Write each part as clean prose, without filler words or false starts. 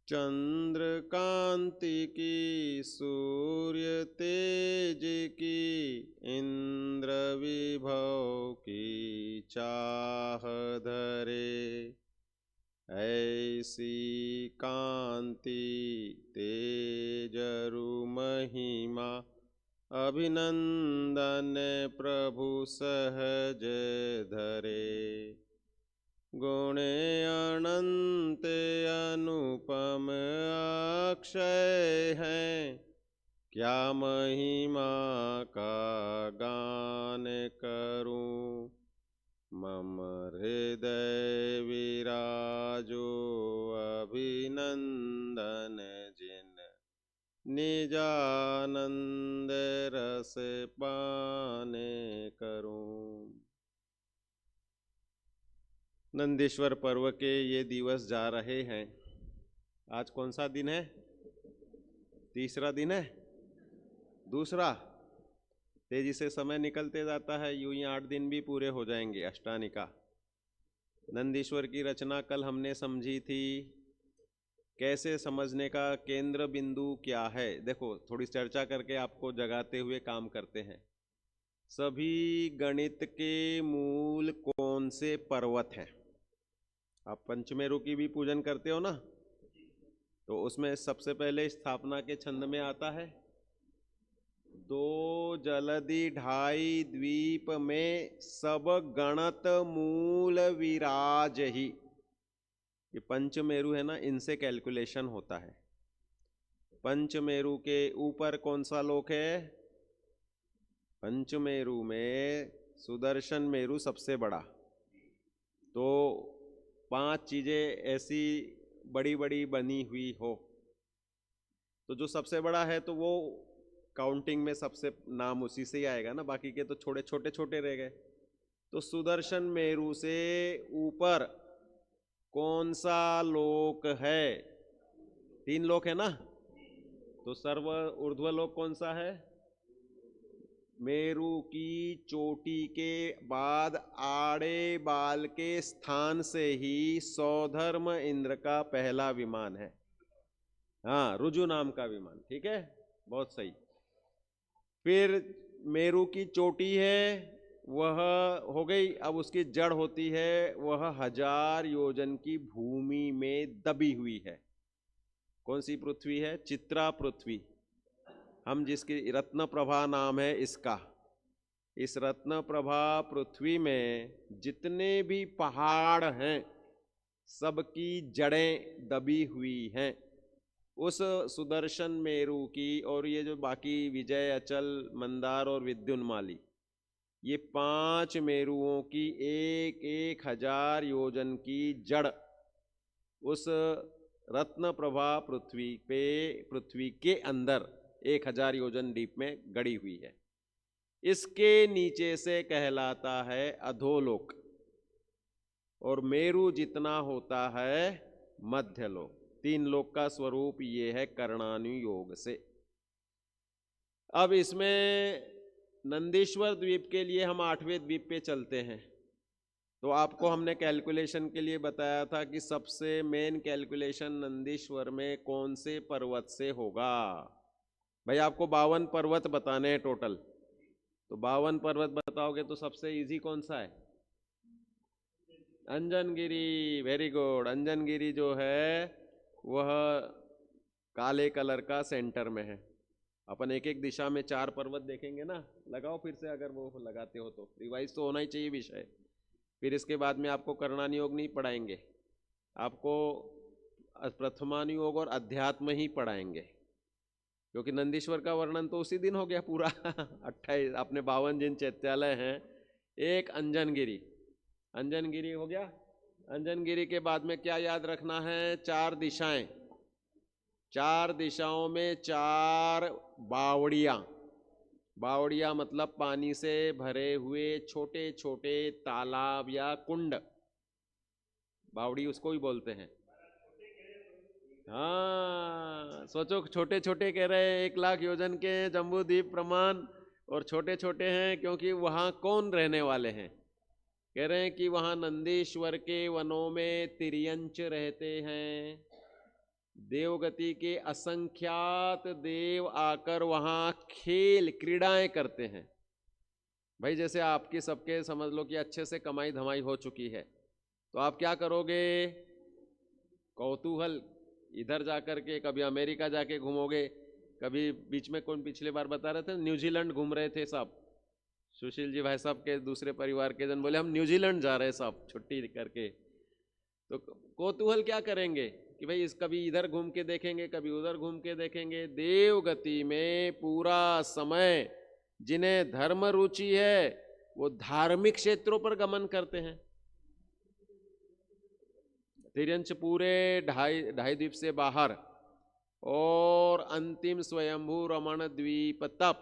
चंद्र कांति की, सूर्य तेज की, इंद्र विभव की चाह धरे। ऐसी कांति तेजरु महिमा, अभिनंदन प्रभु सहज धरे। गुणे अनंत अनुपम अक्षय हैं, क्या महिमा का गान करूं। मम हृदय विराजो अभिनंदन जिन, निजानंद रस पाने करूं। नंदीश्वर पर्व के ये दिवस जा रहे हैं। आज कौन सा दिन है? तीसरा दिन है? दूसरा? तेजी से समय निकलते जाता है, यूं ही 8 दिन भी पूरे हो जाएंगे अष्टानिका। नंदीश्वर की रचना कल हमने समझी थी। कैसे समझने का केंद्र बिंदु क्या है? देखो, थोड़ी चर्चा करके आपको जगाते हुए काम करते हैं। सभी गणित के मूल कौन से पर्वत हैं? आप पंचमेरु की भी पूजन करते हो ना, तो उसमें सबसे पहले स्थापना के छंद में आता है, 2 जलधि 2.5 द्वीप में सब गणत मूल विराज ही। ये पंचमेरु है ना, इनसे कैलकुलेशन होता है। पंचमेरु के ऊपर कौन सा लोक है? पंचमेरु में सुदर्शन मेरु सबसे बड़ा। तो 5 चीजें ऐसी बड़ी बड़ी बनी हुई हो, तो जो सबसे बड़ा है तो वो काउंटिंग में सबसे नाम उसी से ही आएगा ना, बाकी के तो छोटे छोटे छोटे रह गए। तो सुदर्शन मेरु से ऊपर कौन सा लोक है? 3 लोक है ना। तो सर्व ऊर्ध्व लोक कौन सा है? मेरु की चोटी के बाद आड़े बाल के स्थान से ही सौधर्म इंद्र का पहला विमान है। हाँ, रुजु नाम का विमान। ठीक है, बहुत सही। फिर मेरु की चोटी है, वह हो गई। अब उसकी जड़ होती है, वह 1000 योजन की भूमि में दबी हुई है। कौन सी पृथ्वी है? चित्रा पृथ्वी। हम जिसकी रत्न प्रभा नाम है इसका, इस रत्न प्रभा पृथ्वी में जितने भी पहाड़ हैं, सबकी जड़ें दबी हुई हैं उस सुदर्शन मेरु की। और ये जो बाकी विजय, अचल, मंदार और विद्युन्माली, ये 5 मेरुओं की 1000 योजन की जड़ उस रत्न प्रभा पृथ्वी पे, पृथ्वी के अंदर 1000 योजन डीप में गड़ी हुई है। इसके नीचे से कहलाता है अधोलोक, और मेरु जितना होता है मध्यलोक। 3 लोक का स्वरूप ये है कर्णानुयोग से। अब इसमें नंदीश्वर द्वीप के लिए हम 8वें द्वीप पे चलते हैं। तो आपको हमने कैलकुलेशन के लिए बताया था कि सबसे मेन कैलकुलेशन नंदीश्वर में कौन से पर्वत से होगा। भाई आपको 52 पर्वत बताने हैं टोटल, तो 52 पर्वत बताओगे तो सबसे इजी कौन सा है? अंजनगिरी। Very good. अंजनगिरी जो है वह काले कलर का सेंटर में है। अपन एक एक दिशा में 4 पर्वत देखेंगे ना। लगाओ फिर से, अगर वो लगाते हो तो। रिवाइज तो होना ही चाहिए विषय। फिर इसके बाद में आपको कर्णानुयोग नहीं पढ़ाएंगे, आपको प्रथमानुयोग और अध्यात्म ही पढ़ाएंगे, क्योंकि नंदीश्वर का वर्णन तो उसी दिन हो गया पूरा। 28 अपने 52 जिन चैत्यालय हैं, एक अंजनगिरी। अंजनगिरी हो गया। अंजनगिरी के बाद में क्या याद रखना है? 4 दिशाएं। 4 दिशाओं में 4 बावड़ियां। बावड़िया मतलब पानी से भरे हुए छोटे छोटे तालाब या कुंड, बावड़ी उसको ही बोलते हैं। हाँ, सोचो, छोटे छोटे कह रहे हैं, 1 लाख योजन के जम्बू द्वीप प्रमाण, और छोटे छोटे हैं क्योंकि वहां कौन रहने वाले हैं? कह रहे हैं कि वहां नंदीश्वर के वनों में तिर्यंच रहते हैं। देवगति के असंख्यात देव आकर वहां खेल क्रीड़ाएं करते हैं। भाई जैसे आपकी सबके समझ लो कि अच्छे से कमाई धमाई हो चुकी है, तो आप क्या करोगे? कौतूहल, इधर जाकर के कभी अमेरिका जाके घूमोगे, कभी बीच में कौन पिछले बार बता रहे थे न्यूजीलैंड घूम रहे थे सब, सुशील जी भाई साहब के दूसरे परिवार के जन बोले हम न्यूजीलैंड जा रहे हैं सब छुट्टी करके। तो कौतूहल क्या करेंगे कि भाई इस कभी इधर घूम के देखेंगे, कभी उधर घूम के देखेंगे। देव गति में पूरा समय जिन्हें धर्म रुचि है वो धार्मिक क्षेत्रों पर गमन करते हैं। तिर्यंच पूरे ढाई द्वीप से बाहर और अंतिम स्वयंभू रमण द्वीप तप,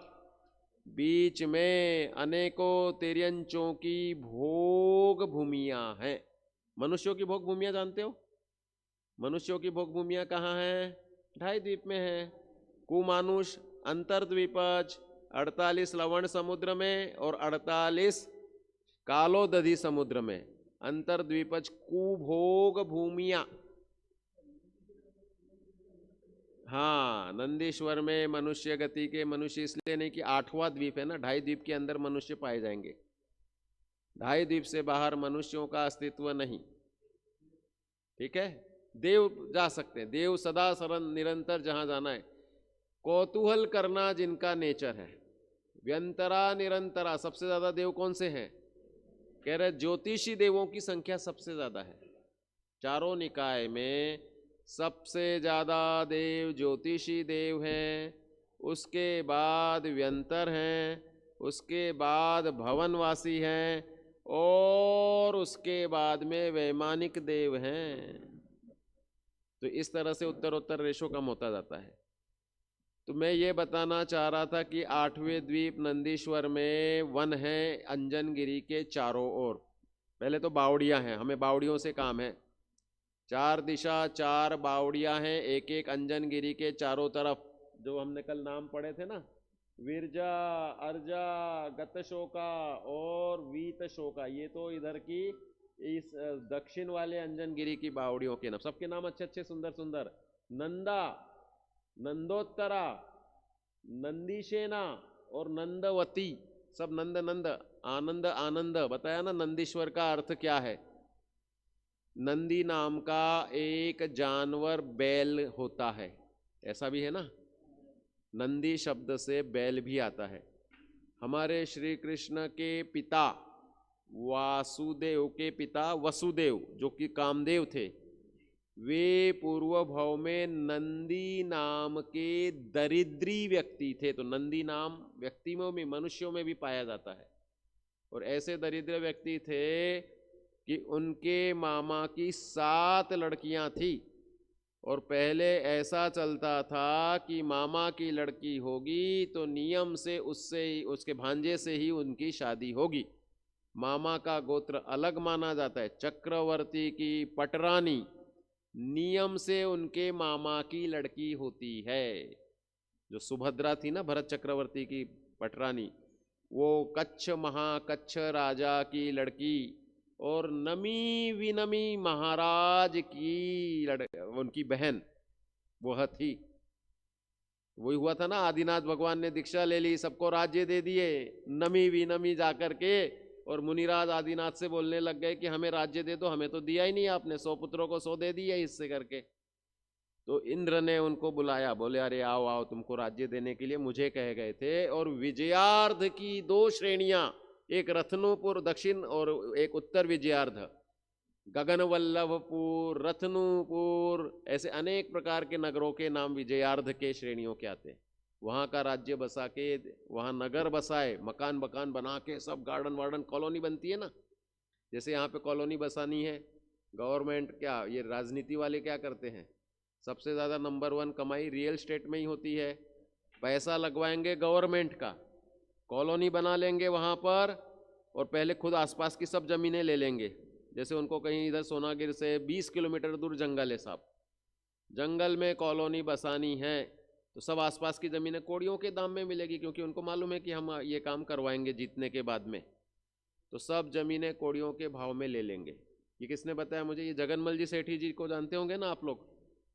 बीच में अनेकों तिर्यंचों की भोग भूमियां हैं। मनुष्यों की भोग भूमियां जानते हो? मनुष्यों की भोग भूमियां कहाँ हैं? ढाई द्वीप में है। कुमानुष अंतर्द्वीपज 48 लवण समुद्र में और 48 कालोदधि समुद्र में। अंतर्द्वीपज कुभोग भूमियां। हाँ, नंदीश्वर में मनुष्य गति के मनुष्य इसलिए नहीं कि 8वां द्वीप है ना, ढाई द्वीप के अंदर मनुष्य पाए जाएंगे, ढाई द्वीप से बाहर मनुष्यों का अस्तित्व नहीं। ठीक है, देव जा सकते हैं, देव सदा सरन निरंतर जहां जाना है। कौतूहल करना जिनका नेचर है, व्यंतरा निरंतरा। सबसे ज्यादा देव कौन से हैं? कह रहे ज्योतिषी देवों की संख्या सबसे ज्यादा है। चारों निकाय में सबसे ज्यादा देव ज्योतिषी देव हैं, उसके बाद व्यंतर हैं, उसके बाद भवनवासी हैं और उसके बाद में वैमानिक देव हैं। तो इस तरह से उत्तरोत्तर रेशो कम होता जाता है। तो मैं ये बताना चाह रहा था कि 8वें द्वीप नंदीश्वर में वन है अंजनगिरी के चारों ओर। पहले तो बावड़ियां हैं, हमें बावड़ियों से काम है। 4 दिशा 4 बावड़ियां हैं, एक एक अंजनगिरी के चारों तरफ। जो हमने कल नाम पढ़े थे ना, विरजा, अर्जा, गतशोका और वीतशोका, ये तो इधर की इस दक्षिण वाले अंजनगिरी की बावड़ियों के नाम। सबके नाम अच्छे अच्छे सुंदर सुंदर। नंदा, नंदोत्तरा, नंदीसेना और नंदवती, सब नंद नंद, आनंद आनंद। बताया ना नंदीश्वर का अर्थ क्या है? नंदी नाम का एक जानवर बैल होता है, ऐसा भी है ना। नंदी शब्द से बैल भी आता है। हमारे श्री कृष्ण के पिता वासुदेव के पिता वसुदेव जो कि कामदेव थे, वे पूर्व भाव में नंदी नाम के दरिद्री व्यक्ति थे। तो नंदी नाम व्यक्तियों में, मनुष्यों में भी पाया जाता है। और ऐसे दरिद्र व्यक्ति थे कि उनके मामा की 7 लड़कियां थी और पहले ऐसा चलता था कि मामा की लड़की होगी तो नियम से उससे ही, उसके भांजे से ही उनकी शादी होगी। मामा का गोत्र अलग माना जाता है। चक्रवर्ती की पटरानी नियम से उनके मामा की लड़की होती है। जो सुभद्रा थी ना भरत चक्रवर्ती की पटरानी, वो कच्छ महाकच्छ राजा की लड़की और नमी विनमी महाराज की उनकी बहन वह थी। वही हुआ था ना, आदिनाथ भगवान ने दीक्षा ले ली, सबको राज्य दे दिए। नमी विनमी जाकर के और मुनिराज आदिनाथ से बोलने लग गए कि हमें राज्य दे दो, हमें तो दिया ही नहीं आपने, 100 पुत्रों को 100 दे दिया इससे करके। तो इंद्र ने उनको बुलाया, बोले अरे आओ आओ, तुमको राज्य देने के लिए मुझे कहे गए थे। और विजयार्ध की 2 श्रेणियां, एक रत्नपुर दक्षिण और एक उत्तर विजयार्ध, गगनवल्लभपुर, रत्नपुर, ऐसे अनेक प्रकार के नगरों के नाम विजयार्ध के श्रेणियों के आते हैं। वहाँ का राज्य बसा के वहाँ नगर बसाए, मकान बकान बना के, सब गार्डन वार्डन, कॉलोनी बनती है ना, जैसे यहाँ पे कॉलोनी बसानी है। गवर्नमेंट क्या, ये राजनीति वाले क्या करते हैं, सबसे ज़्यादा नंबर 1 कमाई रियल एस्टेट में ही होती है। पैसा लगवाएंगे गवर्नमेंट का, कॉलोनी बना लेंगे वहाँ पर और पहले खुद आसपास की सब ज़मीनें ले लेंगे। जैसे उनको कहीं इधर सोनागिर से 20 किलोमीटर दूर जंगल है साहब, जंगल में कॉलोनी बसानी है तो सब आसपास की ज़मीनें कौड़ियों के दाम में मिलेगी, क्योंकि उनको मालूम है कि हम ये काम करवाएंगे जीतने के बाद में। तो सब ज़मीनें कौड़ियों के भाव में ले लेंगे। ये किसने बताया मुझे? ये जगनमल जी सेठी जी को जानते होंगे ना आप लोग,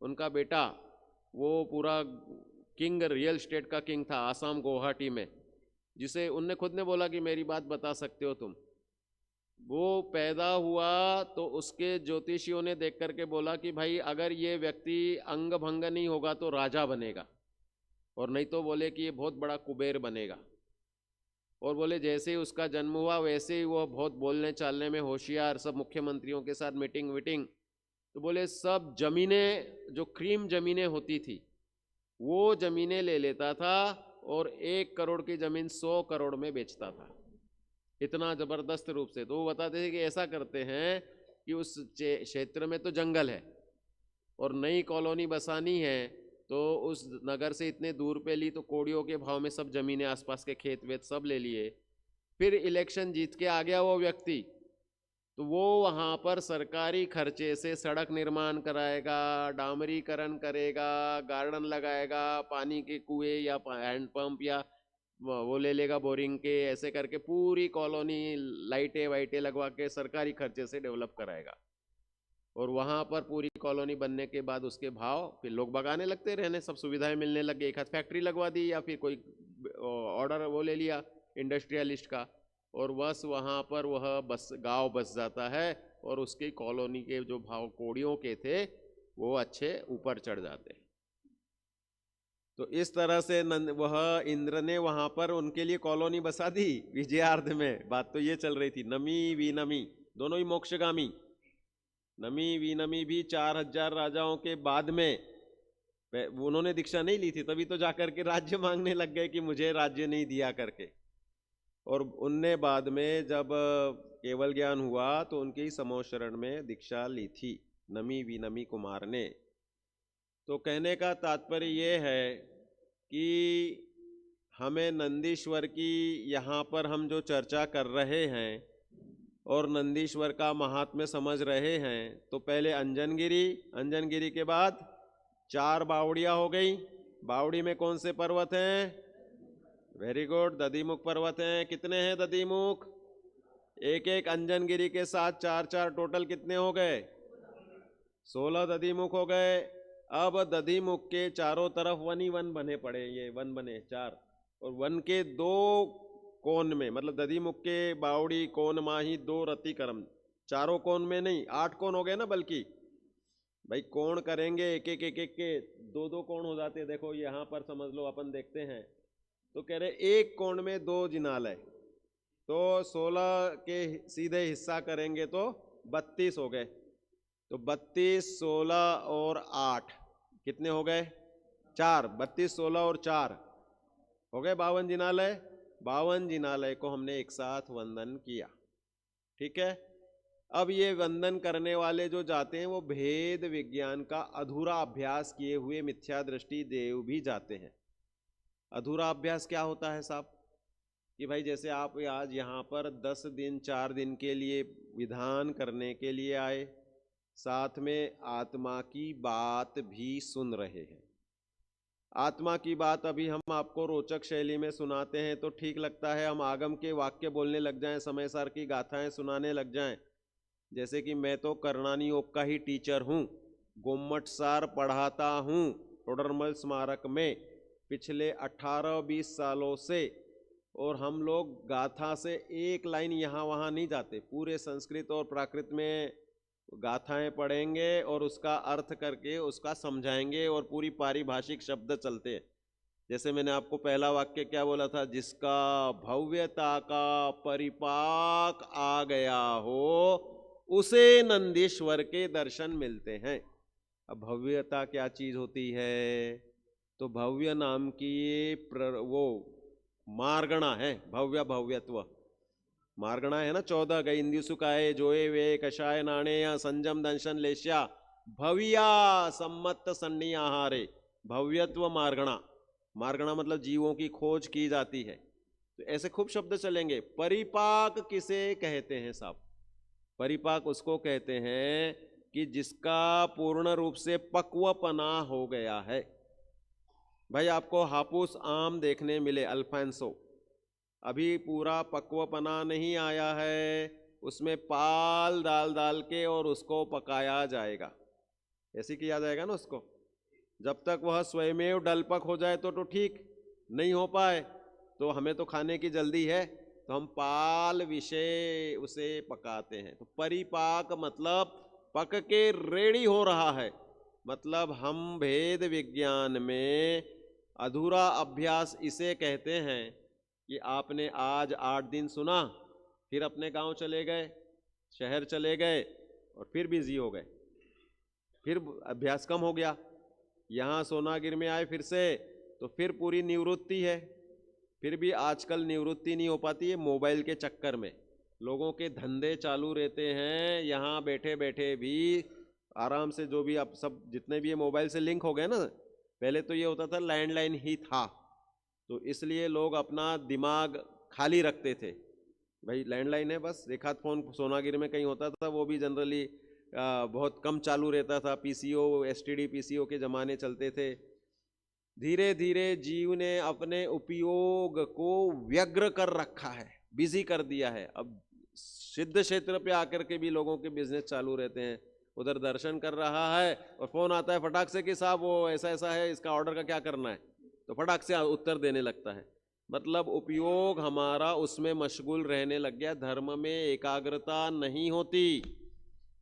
उनका बेटा वो पूरा किंग, रियल स्टेट का किंग था आसाम गुवाहाटी में, जिसे उनने खुद ने बोला कि मेरी बात बता सकते हो तुम। वो पैदा हुआ तो उसके ज्योतिषियों ने देख करके बोला कि भाई अगर ये व्यक्ति अंग भंग नहीं होगा तो राजा बनेगा, और नहीं तो बोले कि ये बहुत बड़ा कुबेर बनेगा। और बोले जैसे ही उसका जन्म हुआ वैसे ही वो बहुत बोलने चालने में होशियार, सब मुख्यमंत्रियों के साथ मीटिंग वीटिंग। तो बोले सब जमीनें, जो क्रीम जमीनें होती थी वो जमीनें ले लेता था और 1 करोड़ की जमीन 100 करोड़ में बेचता था, इतना जबरदस्त रूप से। तो वो बताते थे कि ऐसा करते हैं कि उस क्षेत्र में तो जंगल है और नई कॉलोनी बसानी है, तो उस नगर से इतने दूर पे ली तो कोड़ियों के भाव में सब जमीनें, आसपास के खेत वेत सब ले लिए। फिर इलेक्शन जीत के आ गया वो व्यक्ति, तो वो वहाँ पर सरकारी खर्चे से सड़क निर्माण कराएगा, डामरीकरण करेगा, गार्डन लगाएगा, पानी के कुएं या हैंडपंप या वो ले लेगा बोरिंग के, ऐसे करके पूरी कॉलोनी लाइटें वाइटें लगवा के सरकारी खर्चे से डेवलप कराएगा। और वहाँ पर पूरी कॉलोनी बनने के बाद उसके भाव फिर लोग बगाने लगते रहने, सब सुविधाएं मिलने लग गई। एक हाथ फैक्ट्री लगवा दी या फिर कोई ऑर्डर वो ले लिया इंडस्ट्रियलिस्ट का, और बस वहाँ पर वह बस गांव बस जाता है और उसकी कॉलोनी के जो भाव कोड़ियों के थे वो अच्छे ऊपर चढ़ जाते हैं। तो इस तरह से वह इंद्र ने वहाँ पर उनके लिए कॉलोनी बसा दी विजयार्ध में। बात तो ये चल रही थी, नमी विनमी दोनों ही मोक्षगामी। नमी विनमी भी 4000 राजाओं के बाद में, उन्होंने दीक्षा नहीं ली थी, तभी तो जाकर के राज्य मांगने लग गए कि मुझे राज्य नहीं दिया करके। और उनने बाद में जब केवल ज्ञान हुआ तो उनके ही समो शरण में दीक्षा ली थी नमी विनमी कुमार ने। तो कहने का तात्पर्य ये है कि हमें नंदीश्वर की यहाँ पर हम जो चर्चा कर रहे हैं और नंदीश्वर का महात्म्य समझ रहे हैं, तो पहले अंजनगिरी, अंजनगिरी के बाद 4 बावड़ियाँ हो गई। बावड़ी में कौन से पर्वत हैं? वेरी गुड, दधीमुख पर्वत हैं। कितने हैं दधीमुख? एक एक अंजनगिरी के साथ 4 टोटल कितने हो गए? 16 दधीमुख हो गए। अब दधीमुख के चारों तरफ वन ही वन बने पड़े, ये वन बने 4, और वन के 2 कोण में, मतलब दधीमुख के बावड़ी कोण माही 2 रति करम, चारों कोण में नहीं, 8 कोण हो गए ना, बल्कि भाई कोण करेंगे एक एक के 2 कोण हो जाते। देखो यहाँ पर समझ लो, अपन देखते हैं तो कह रहे एक कोण में 2 जिनालय, तो 16 के सीधे हिस्सा करेंगे तो 32 हो गए। तो 32, 16 और 8 कितने हो गए? 4। 32, 16 और 4 हो गए 52 जिनालय। 52 जिनालय को हमने एक साथ वंदन किया, ठीक है। अब ये वंदन करने वाले जो जाते हैं वो भेद विज्ञान का अधूरा अभ्यास किए हुए मिथ्या दृष्टि देव भी जाते हैं। अधूरा अभ्यास क्या होता है साहब? कि भाई जैसे आप आज यहाँ पर 10 दिन 4 दिन के लिए विधान करने के लिए आए, साथ में आत्मा की बात भी सुन रहे हैं। आत्मा की बात अभी हम आपको रोचक शैली में सुनाते हैं तो ठीक लगता है, हम आगम के वाक्य बोलने लग जाएं, समय सार की गाथाएं सुनाने लग जाएं। जैसे कि मैं तो करणानी योग का ही टीचर हूँ, गोमट सार पढ़ाता हूँ टोडरमल स्मारक में पिछले 18-20 सालों से, और हम लोग गाथा से एक लाइन यहाँ वहाँ नहीं जाते, पूरे संस्कृत और प्राकृत में गाथाएं पढ़ेंगे और उसका अर्थ करके उसका समझाएंगे, और पूरी पारिभाषिक शब्द चलते हैं। जैसे मैंने आपको पहला वाक्य क्या बोला था? जिसका भव्यता का परिपाक आ गया हो उसे नंदीश्वर के दर्शन मिलते हैं। अब भव्यता क्या चीज होती है? तो भव्य नाम की वो मार्गणा है, भव्य भव्यत्व मार्गणा है ना। 14 गई इंदु सुकाए जोए वे कषाय नाणेय संजम दंशन लेश्या भव्या सम्मत सन्नी आहारे। भव्यत्व मार्गणा, मार्गणा मतलब जीवों की खोज की जाती है। तो ऐसे खूब शब्द चलेंगे। परिपाक किसे कहते हैं साहब? परिपाक उसको कहते हैं कि जिसका पूर्ण रूप से पक्वपना हो गया है। भाई आपको हापुस आम देखने मिले अल्फांसो, अभी पूरा पक्वपना नहीं आया है, उसमें पाल डाल डाल के और उसको पकाया जाएगा, ऐसे किया जाएगा ना उसको। जब तक वह स्वयमेव डलपक हो जाए तो ठीक, नहीं हो पाए तो हमें तो खाने की जल्दी है, तो हम पाल विषय उसे पकाते हैं। तो परिपाक मतलब पक के रेडी हो रहा है, मतलब हम भेद विज्ञान में अधूरा अभ्यास इसे कहते हैं कि आपने आज 8 दिन सुना, फिर अपने गांव चले गए, शहर चले गए और फिर बिजी हो गए, फिर अभ्यास कम हो गया। यहाँ सोनागिर में आए फिर से, तो फिर पूरी निवृत्ति है, फिर भी आजकल निवृत्ति नहीं हो पाती है। मोबाइल के चक्कर में लोगों के धंधे चालू रहते हैं, यहाँ बैठे बैठे भी आराम से, जो भी आप सब जितने भी ये मोबाइल से लिंक हो गए ना, पहले तो ये होता था लैंडलाइन ही था, तो इसलिए लोग अपना दिमाग खाली रखते थे, भाई लैंडलाइन है बस, एक आध फोन सोनागिर में कहीं होता था, वो भी जनरली बहुत कम चालू रहता था, पीसीओ एसटीडी पीसीओ के ज़माने चलते थे। धीरे धीरे जीव ने अपने उपयोग को व्यग्र कर रखा है, बिजी कर दिया है। अब सिद्ध क्षेत्र पे आकर के भी लोगों के बिजनेस चालू रहते हैं, उधर दर्शन कर रहा है और फोन आता है फटाक से कि साहब वो ऐसा ऐसा है, इसका ऑर्डर का क्या करना है, तो फटाक से उत्तर देने लगता है। मतलब उपयोग हमारा उसमें मशगूल रहने लग गया। धर्म में एकाग्रता नहीं होती।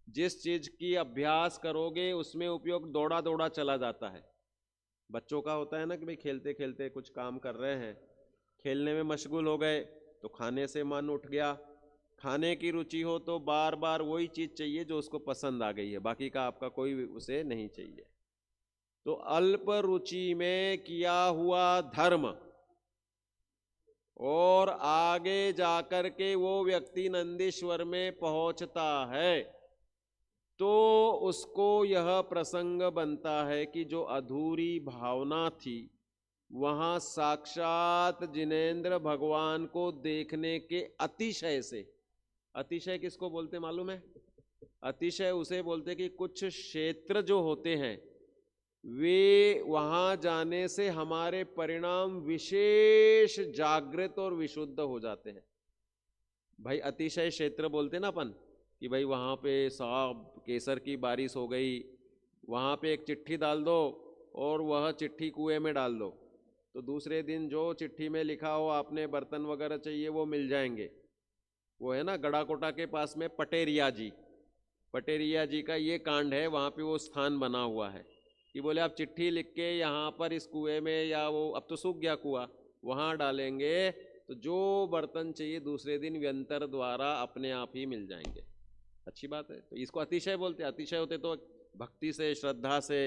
जिस चीज की अभ्यास करोगे उसमें उपयोग दौड़ा दौड़ा चला जाता है। बच्चों का होता है ना कि भाई खेलते खेलते कुछ काम कर रहे हैं, खेलने में मशगूल हो गए तो खाने से मन उठ गया, खाने की रुचि हो तो बार बार वही चीज चाहिए जो उसको पसंद आ गई है, बाकी का आपका कोई उसे नहीं चाहिए। तो अल्प रुचि में किया हुआ धर्म और आगे जाकर के वो व्यक्ति नंदीश्वर में पहुंचता है, तो उसको यह प्रसंग बनता है कि जो अधूरी भावना थी वहां साक्षात जिनेंद्र भगवान को देखने के अतिशय से, अतिशय किसको बोलते मालूम है? अतिशय उसे बोलते कि कुछ क्षेत्र जो होते हैं वे वहां जाने से हमारे परिणाम विशेष जागृत और विशुद्ध हो जाते हैं। भाई अतिशय क्षेत्र बोलते ना अपन कि भाई वहां पे साहब केसर की बारिश हो गई, वहां पे एक चिट्ठी डाल दो और वह चिट्ठी कुएं में डाल दो, तो दूसरे दिन जो चिट्ठी में लिखा हो आपने बर्तन वगैरह चाहिए वो मिल जाएंगे। वो है ना गड़ाकोटा के पास में पटेरिया जी, पटेरिया जी का ये कांड है, वहाँ पे वो स्थान बना हुआ है कि बोले आप चिट्ठी लिख के यहाँ पर इस कुएं में, या वो अब तो सूख गया कुआं, वहाँ डालेंगे तो जो बर्तन चाहिए दूसरे दिन व्यंतर द्वारा अपने आप ही मिल जाएंगे। अच्छी बात है। तो इसको अतिशय बोलते हैं। अतिशय होते तो भक्ति से, श्रद्धा से,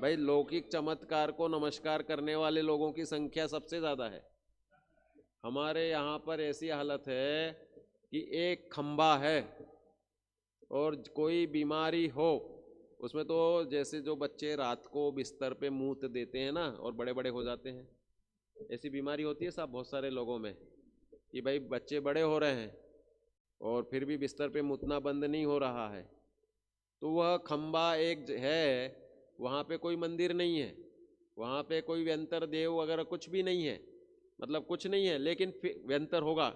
भाई लौकिक चमत्कार को नमस्कार करने वाले लोगों की संख्या सबसे ज़्यादा है। हमारे यहाँ पर ऐसी हालत है कि एक खंबा है और कोई बीमारी हो, उसमें तो जैसे जो बच्चे रात को बिस्तर पे मूत देते हैं ना और बड़े बड़े हो जाते हैं, ऐसी बीमारी होती है साहब बहुत सारे लोगों में कि भाई बच्चे बड़े हो रहे हैं और फिर भी बिस्तर पे मूतना बंद नहीं हो रहा है। तो वह खंबा एक है, वहाँ पे कोई मंदिर नहीं है, वहाँ पे कोई व्यंतर देव वगैरह कुछ भी नहीं है, मतलब कुछ नहीं है, लेकिन व्यंतर होगा।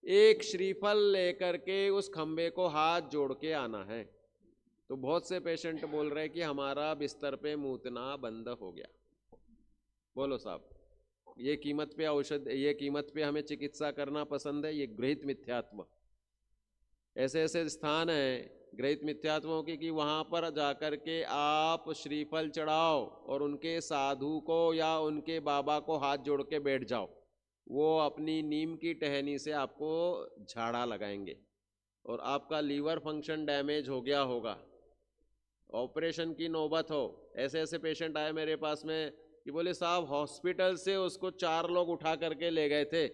एक श्रीफल लेकर के उस खंबे को हाथ जोड़ के आना है। तो बहुत से पेशेंट बोल रहे हैं कि हमारा बिस्तर पे मूतना बंद हो गया। बोलो साहब, ये कीमत पे औषध, ये कीमत पे हमें चिकित्सा करना पसंद है? ये गृहित मिथ्यात्व। ऐसे ऐसे स्थान हैं गृहित मिथ्यात्वों की कि वहाँ पर जाकर के आप श्रीफल चढ़ाओ और उनके साधु को या उनके बाबा को हाथ जोड़ के बैठ जाओ, वो अपनी नीम की टहनी से आपको झाड़ा लगाएंगे और आपका लीवर फंक्शन डैमेज हो गया होगा, ऑपरेशन की नौबत हो। ऐसे ऐसे पेशेंट आए मेरे पास में कि बोले साहब हॉस्पिटल से उसको 4 लोग उठा करके ले गए थे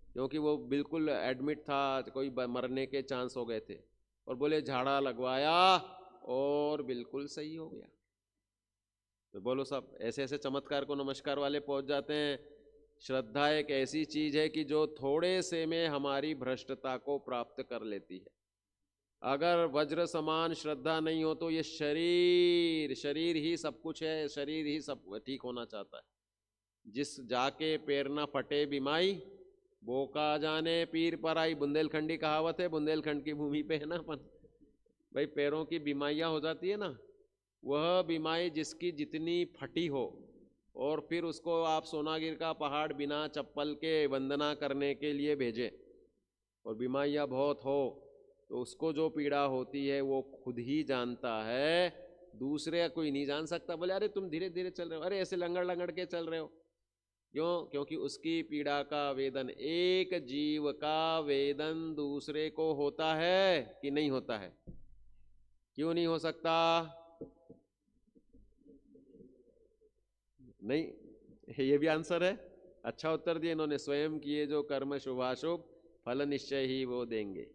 क्योंकि वो बिल्कुल एडमिट था, कोई मरने के चांस हो गए थे, और बोले झाड़ा लगवाया और बिल्कुल सही हो गया। तो बोलो साहब, ऐसे ऐसे चमत्कार को नमस्कार वाले पहुंच जाते हैं। श्रद्धा एक ऐसी चीज है कि जो थोड़े से में हमारी भ्रष्टता को प्राप्त कर लेती है। अगर वज्र समान श्रद्धा नहीं हो तो ये शरीर ही सब कुछ है, शरीर ही सब ठीक होना चाहता है। जिस जाके पैर ना फटे बिमाई, बोका जाने पीर पर आई, बुंदेलखंडी कहावत है, बुंदेलखंड की भूमि पे है ना अपन। भाई पैरों की बीमारियां हो जाती है ना, वह बीमारी जिसकी जितनी फटी हो, और फिर उसको आप सोनागिर का पहाड़ बिना चप्पल के वंदना करने के लिए भेजें, और बीमारियाँ बहुत हो, तो उसको जो पीड़ा होती है वो खुद ही जानता है, दूसरे कोई नहीं जान सकता। बोले अरे तुम धीरे धीरे चल रहे हो, अरे ऐसे लंगड़ लंगड़ के चल रहे हो, क्यों? क्योंकि उसकी पीड़ा का वेदन, एक जीव का वेदन दूसरे को होता है कि नहीं होता है? क्यों नहीं हो सकता? नहीं, ये भी आंसर है। अच्छा उत्तर दिए इन्होंने, स्वयं किए जो कर्म शुभाशुभ फल निश्चय ही वो देंगे।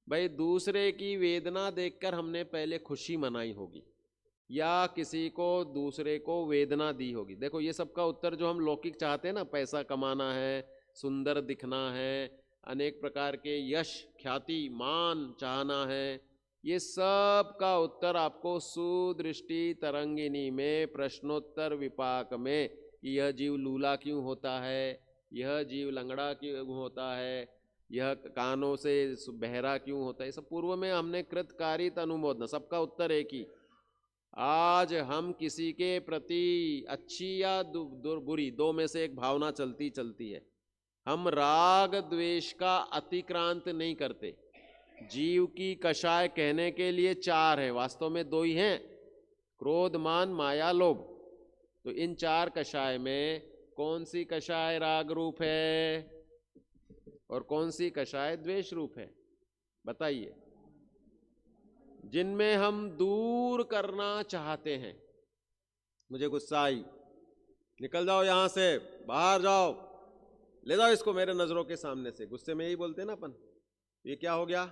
भाई दूसरे की वेदना देखकर हमने पहले खुशी मनाई होगी, या किसी को दूसरे को वेदना दी होगी। देखो ये सबका उत्तर जो हम लौकिक चाहते हैं ना, पैसा कमाना है, सुंदर दिखना है, अनेक प्रकार के यश ख्याति मान चाहना है, ये सब का उत्तर आपको सुदृष्टि तरंगिनी में प्रश्नोत्तर विपाक में, कि यह जीव लूला क्यों होता है, यह जीव लंगड़ा क्यों होता है, यह कानों से बहरा क्यों होता है, सब पूर्व में हमने कृतकारित अनुमोदन, सबका उत्तर एक ही। आज हम किसी के प्रति अच्छी या बुरी, दो में से एक भावना चलती चलती है, हम राग द्वेष का अतिक्रांत नहीं करते। जीव की कषाय कहने के लिए चार है, वास्तव में दो ही हैं, क्रोध मान माया लोभ। तो इन चार कषाय में कौन सी कषाय राग रूप है और कौन सी कषाय द्वेष रूप है? बताइए। जिनमें हम दूर करना चाहते हैं, मुझे गुस्सा आई, निकल जाओ यहां से, बाहर जाओ, ले जाओ इसको मेरे नजरों के सामने से, गुस्से में ही बोलते हैं ना अपन, ये क्या हो गया?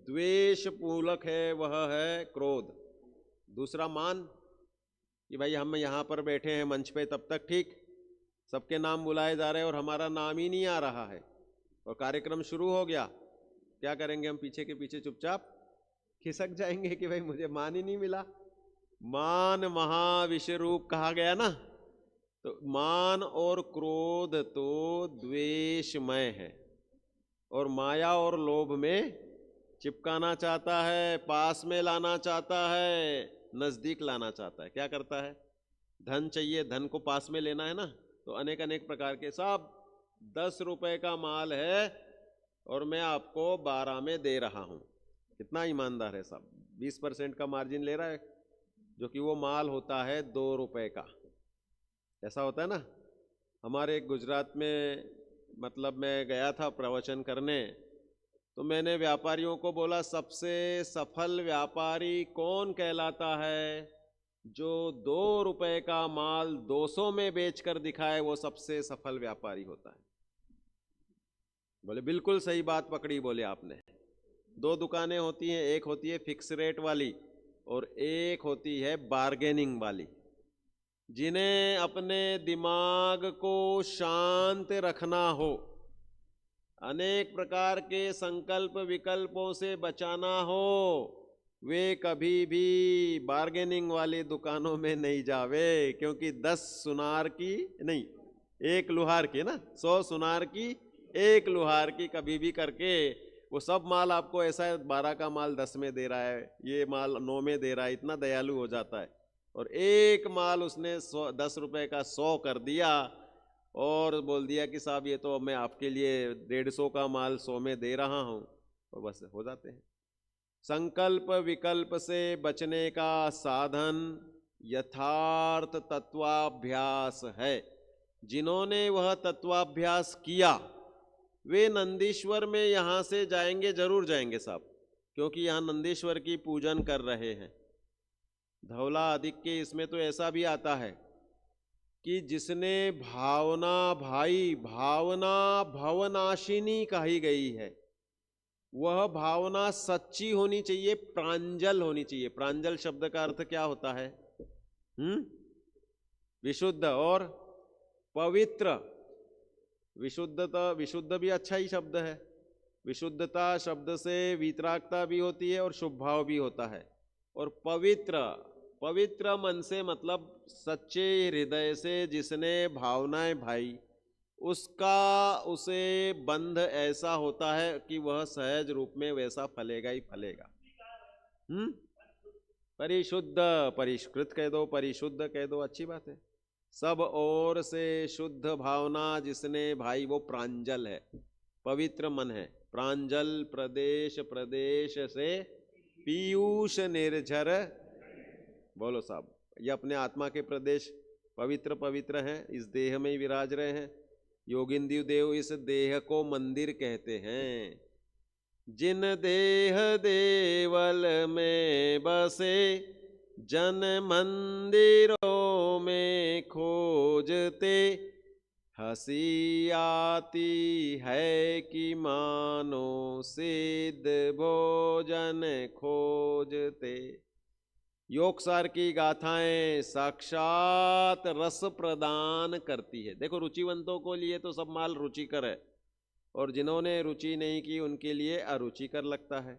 द्वेष पूलक है, वह है क्रोध। दूसरा मान, कि भाई हम यहां पर बैठे हैं मंच पे, तब तक ठीक, सबके नाम बुलाए जा रहे हैं और हमारा नाम ही नहीं आ रहा है, और कार्यक्रम शुरू हो गया, क्या करेंगे हम? पीछे के पीछे चुपचाप खिसक जाएंगे कि भाई मुझे मान ही नहीं मिला। मान महाविषय रूप कहा गया ना, तो मान और क्रोध तो द्वेषमय है, और माया और लोभ में चिपकाना चाहता है, पास में लाना चाहता है, नजदीक लाना चाहता है। क्या करता है? धन चाहिए, धन को पास में लेना है ना, तो अनेक अनेक प्रकार के, सब 10 रुपए का माल है और मैं आपको 12 में दे रहा हूं। कितना ईमानदार है साहब, 20% का मार्जिन ले रहा है, जो कि वो माल होता है 2 रुपए का। ऐसा होता है ना। हमारे गुजरात में, मतलब मैं गया था प्रवचन करने, तो मैंने व्यापारियों को बोला सबसे सफल व्यापारी कौन कहलाता है? जो 2 रुपए का माल 200 में बेचकर दिखाए, वो सबसे सफल व्यापारी होता है। बोले बिल्कुल सही बात पकड़ी, बोले आपने। 2 दुकानें होती हैं, एक होती है फिक्स रेट वाली और एक होती है बार्गेनिंग वाली। जिन्हें अपने दिमाग को शांत रखना हो, अनेक प्रकार के संकल्प विकल्पों से बचाना हो, वे कभी भी बार्गेनिंग वाली दुकानों में नहीं जावे, क्योंकि 10 सुनार की नहीं, 1 लुहार की ना, 100 सुनार की 1 लुहार की कभी भी करके वो सब माल आपको, ऐसा है 12 का माल 10 में दे रहा है, ये माल 9 में दे रहा है, इतना दयालु हो जाता है। और एक माल उसने 10 रुपए का 100 कर दिया और बोल दिया कि साहब ये तो मैं आपके लिए 150 का माल 100 में दे रहा हूं, और बस हो जाते हैं। संकल्प विकल्प से बचने का साधन यथार्थ तत्वाभ्यास है। जिन्होंने वह तत्वाभ्यास किया वे नंदीश्वर में यहां से जाएंगे, जरूर जाएंगे साहब, क्योंकि यहां नंदीश्वर की पूजन कर रहे हैं। धवला अधिक के इसमें तो ऐसा भी आता है कि जिसने भावना, भाई भावना भवनाशिनी कही गई है, वह भावना सच्ची होनी चाहिए, प्रांजल होनी चाहिए। प्रांजल शब्द का अर्थ क्या होता है? विशुद्ध और पवित्र। विशुद्धता, विशुद्ध भी अच्छा ही शब्द है। विशुद्धता शब्द से वीतरागता भी होती है और शुभ भाव भी होता है। और पवित्र, पवित्र मन से मतलब सच्चे हृदय से जिसने भावनाएं भाई, उसका उसे बंध ऐसा होता है कि वह सहज रूप में वैसा फलेगा ही फलेगा। परिशुद्ध, परिष्कृत कह दो, परिशुद्ध कह दो, अच्छी बात है। सब ओर से शुद्ध भावना जिसने भाई, वो प्रांजल है, पवित्र मन है। प्रांजल प्रदेश, प्रदेश से पीयूष निर्झर, बोलो साहब। ये अपने आत्मा के प्रदेश पवित्र पवित्र हैं, इस देह में ही विराज रहे हैं। योगिंद्र देव इस देह को मंदिर कहते हैं। जिन देह देवल में बसे, जन मंदिरों में खोजते, हंसी आती है कि मानो सिद्ध भोजन खोजते। योगसार की गाथाएं साक्षात रस प्रदान करती है। देखो, रुचिवंतों को लिए तो सब माल रुचिकर है, और जिन्होंने रुचि नहीं की उनके लिए अरुचिकर लगता है।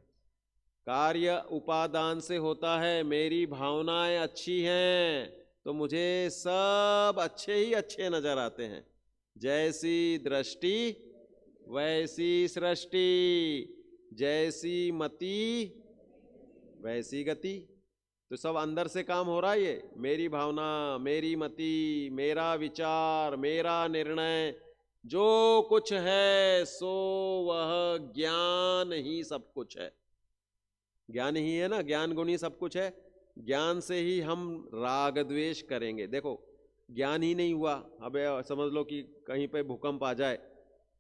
कार्य उपादान से होता है। मेरी भावनाएं अच्छी हैं तो मुझे सब अच्छे ही अच्छे नजर आते हैं। जैसी दृष्टि वैसी सृष्टि, जैसी मति वैसी गति। तो सब अंदर से काम हो रहा है। ये मेरी भावना, मेरी मति, मेरा विचार, मेरा निर्णय, जो कुछ है सो वह ज्ञान ही सब कुछ है। ज्ञान ही है ना, ज्ञान गुणी सब कुछ है। ज्ञान से ही हम राग द्वेष करेंगे। देखो, ज्ञान ही नहीं हुआ, अब समझ लो कि कहीं पे भूकंप आ जाए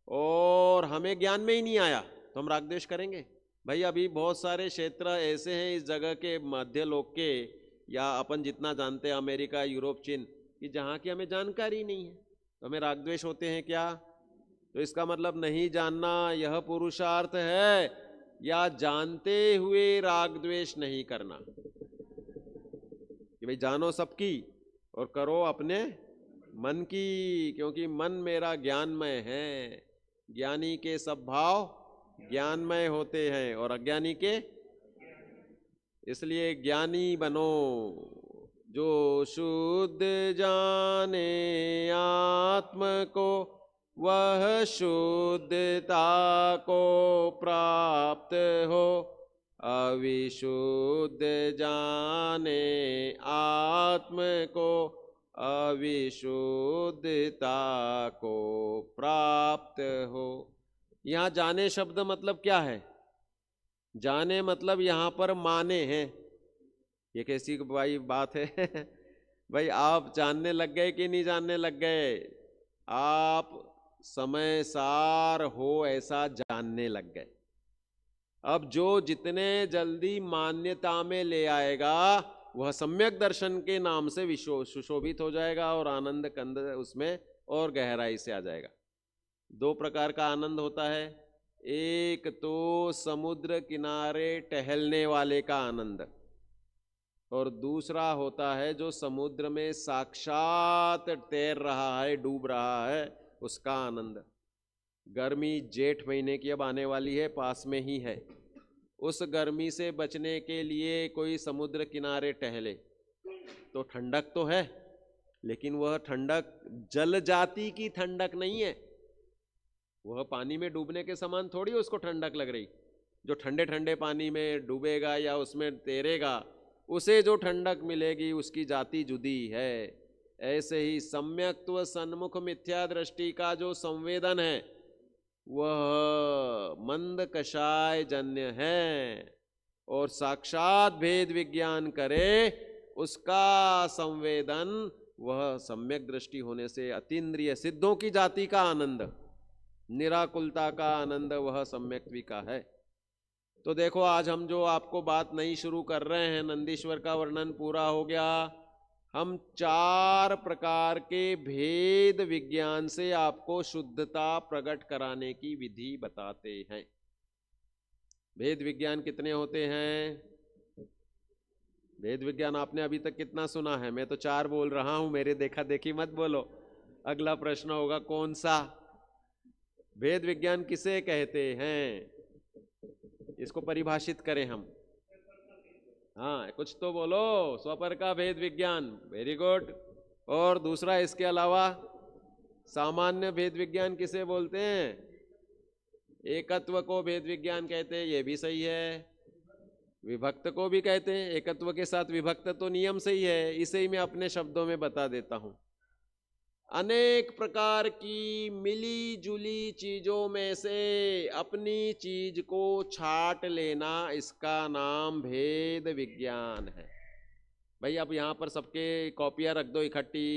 और हमें ज्ञान में ही नहीं आया, तो हम राग द्वेष करेंगे। भाई, अभी बहुत सारे क्षेत्र ऐसे हैं इस जगह के, मध्य लोक के, या अपन जितना जानते हैं अमेरिका, यूरोप, चीन, कि जहाँ की हमें जानकारी नहीं है, तो हमें राग द्वेष होते हैं क्या? तो इसका मतलब नहीं जानना यह पुरुषार्थ है, या जानते हुए राग द्वेष नहीं करना। कि भाई जानो सबकी और करो अपने मन की, क्योंकि मन मेरा ज्ञानमय है। ज्ञानी के सब भाव ज्ञानमय होते हैं और अज्ञानी के, इसलिए ज्ञानी बनो। जो शुद्ध जाने आत्म को, वह शुद्धता को प्राप्त हो। अविशुद्ध जाने आत्म को, अविशुद्धता को प्राप्त हो। यहाँ जाने शब्द मतलब क्या है? जाने मतलब यहाँ पर माने हैं। ये कैसी भाई बात है? भाई, आप जानने लग गए कि नहीं जानने लग गए? आप समय सार हो ऐसा जानने लग गए। अब जो जितने जल्दी मान्यता में ले आएगा, वह सम्यक दर्शन के नाम से सुशोभित हो जाएगा और आनंद कंद उसमें और गहराई से आ जाएगा। दो प्रकार का आनंद होता है। एक तो समुद्र किनारे टहलने वाले का आनंद, और दूसरा होता है जो समुद्र में साक्षात तैर रहा है, डूब रहा है, उसका आनंद। गर्मी जेठ महीने की अब आने वाली है, पास में ही है। उस गर्मी से बचने के लिए कोई समुद्र किनारे टहले तो ठंडक तो है, लेकिन वह ठंडक जल जाति की ठंडक नहीं है। वह पानी में डूबने के समान थोड़ी उसको ठंडक लग रही। जो ठंडे ठंडे पानी में डूबेगा या उसमें तैरेगा, उसे जो ठंडक मिलेगी उसकी जाति जुदी है। ऐसे ही सम्यक्त्व सन्मुख मिथ्या दृष्टि का जो संवेदन है, वह मंद कषाय जन्य है, और साक्षात भेद विज्ञान करे उसका संवेदन, वह सम्यक दृष्टि होने से अतीन्द्रिय सिद्धों की जाति का आनंद, निराकुलता का आनंद, वह सम्यक्त्वी का है। तो देखो, आज हम जो आपको बात नई शुरू कर रहे हैं, नंदीश्वर का वर्णन पूरा हो गया। हम 4 प्रकार के भेद विज्ञान से आपको शुद्धता प्रकट कराने की विधि बताते हैं। भेद विज्ञान कितने होते हैं? भेद विज्ञान आपने अभी तक कितना सुना है? मैं तो 4 बोल रहा हूं, मेरे देखा देखी मत बोलो। अगला प्रश्न होगा कौन सा? भेद विज्ञान किसे कहते हैं? इसको परिभाषित करें हम। हाँ, कुछ तो बोलो। स्वपर का भेद विज्ञान, वेरी गुड। और दूसरा इसके अलावा सामान्य भेद विज्ञान किसे बोलते हैं? एकत्व को भेद विज्ञान कहते हैं, ये भी सही है। विभक्त को भी कहते हैं, एकत्व के साथ विभक्त तो नियम से ही है, इसे ही मैं अपने शब्दों में बता देता हूं। अनेक प्रकार की मिली जुली चीजों में से अपनी चीज को छांट लेना, इसका नाम भेद विज्ञान है। भाई अब यहां पर सबके कॉपियां रख दो इकट्ठी,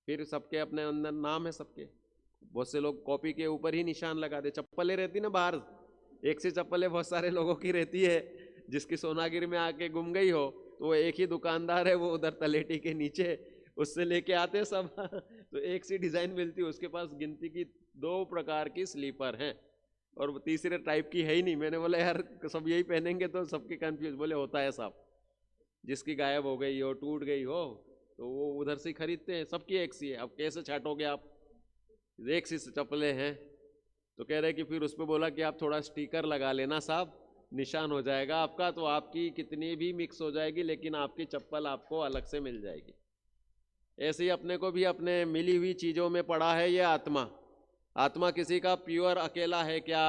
फिर सबके अपने अंदर नाम है सबके। बहुत से लोग कॉपी के ऊपर ही निशान लगा दे। चप्पलें रहती ना बाहर, एक सी चप्पलें बहुत सारे लोगों की रहती है। जिसकी सोनागिर में आके गुम गई हो तो वो एक ही दुकानदार है, वो उधर तलेटी के नीचे उससे लेके आते सब तो एक सी डिजाइन मिलती है। उसके पास गिनती की 2 प्रकार की स्लीपर हैं और तीसरे टाइप की है ही नहीं। मैंने बोला यार सब यही पहनेंगे तो सबके कंफ्यूज। बोले होता है साहब, जिसकी गायब हो गई हो, टूट गई हो, तो वो उधर से खरीदते हैं। सबकी एक सी है, अब कैसे छाटोगे आप? एक सी चप्पलें हैं। तो कह रहे कि फिर उस पर बोला कि आप थोड़ा स्टिकर लगा लेना साहब, निशान हो जाएगा आपका, तो आपकी कितनी भी मिक्स हो जाएगी लेकिन आपकी चप्पल आपको अलग से मिल जाएगी। ऐसे ही अपने को भी अपने मिली हुई चीजों में पड़ा है ये आत्मा। आत्मा किसी का प्योर अकेला है क्या?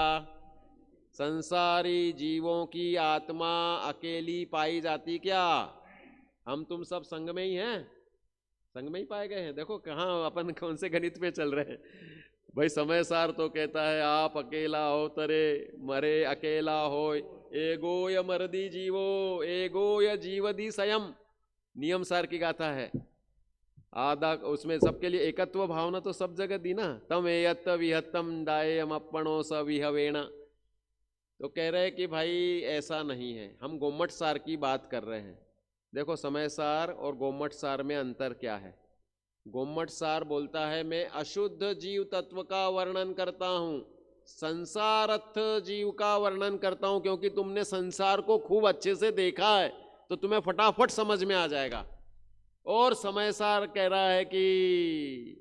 संसारी जीवों की आत्मा अकेली पाई जाती क्या? हम तुम सब संग में ही हैं, संग में ही पाए गए हैं। देखो कहाँ अपन कौन से गणित पे चल रहे हैं। भाई समय सार तो कहता है आप अकेला हो तरे मरे अकेला हो, एगो य मरदी जीवो एगो य जीवदी स्वयं, नियम सार की गाथा है। आधा उसमें सबके लिए एकत्व भावना तो सब जगह दी ना। तम एयत विहत्तम दायम अपणो स विहवेणा। तो कह रहे हैं कि भाई ऐसा नहीं है, हम गोमट सार की बात कर रहे हैं। देखो समय सार और गोमट सार में अंतर क्या है? गोमट सार बोलता है मैं अशुद्ध जीव तत्व का वर्णन करता हूं, संसारस्थ जीव का वर्णन करता हूं, क्योंकि तुमने संसार को खूब अच्छे से देखा है तो तुम्हें फटाफट समझ में आ जाएगा। और समय सार कह रहा है कि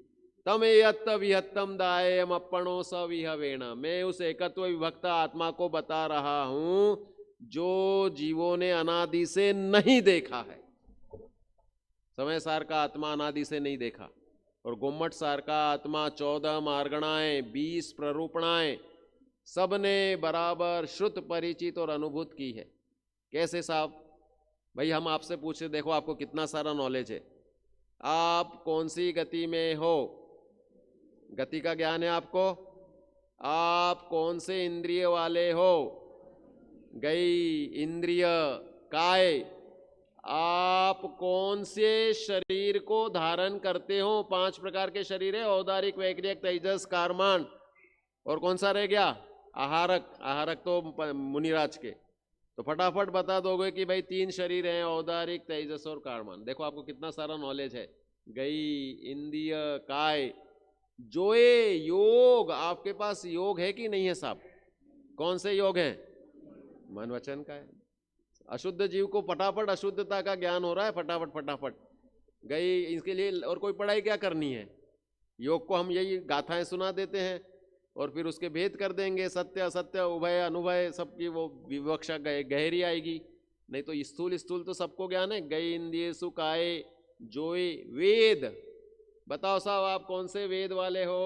तम एयत्त विहत्तम दायम अपणो स विहवेण, मैं उस एकत्व विभक्त आत्मा को बता रहा हूं जो जीवों ने अनादि से नहीं देखा है। समय सार का आत्मा अनादि से नहीं देखा, और गोमट सार का आत्मा 14 मार्गणाएं 20 प्ररूपणाएं सबने बराबर श्रुत परिचित और अनुभूत की है। कैसे साहब? भाई हम आपसे पूछे, देखो आपको कितना सारा नॉलेज है, आप कौन सी गति में हो, गति का ज्ञान है आपको। आप कौन से इंद्रिय वाले हो, गई इंद्रिय काय। आप कौन से शरीर को धारण करते हो? 5 प्रकार के शरीर है, औदारिक वैक्रियक तेजस कारमान, और कौन सा रह गया? आहारक। आहारक तो मुनिराज के। तो फटाफट बता दोगे कि भाई 3 शरीर हैं, औदारिक तेजस और कारमान। देखो आपको कितना सारा नॉलेज है। गई इंद्रिय काय जोए योग, आपके पास योग है कि नहीं है साहब? कौन से योग हैं? मन वचन का है। अशुद्ध जीव को फटाफट अशुद्धता का ज्ञान हो रहा है, फटाफट फटाफट गई। इसके लिए और कोई पढ़ाई क्या करनी है? योग को हम यही गाथाएं सुना देते हैं और फिर उसके भेद कर देंगे, सत्य असत्य उभय अनुभय सबकी वो विवक्षा गहरी आएगी। नहीं तो स्थूल स्थूल तो सबको ज्ञान है। गई इंद्रिय सुकाए जोए वेद। बताओ साहब आप कौन से वेद वाले हो?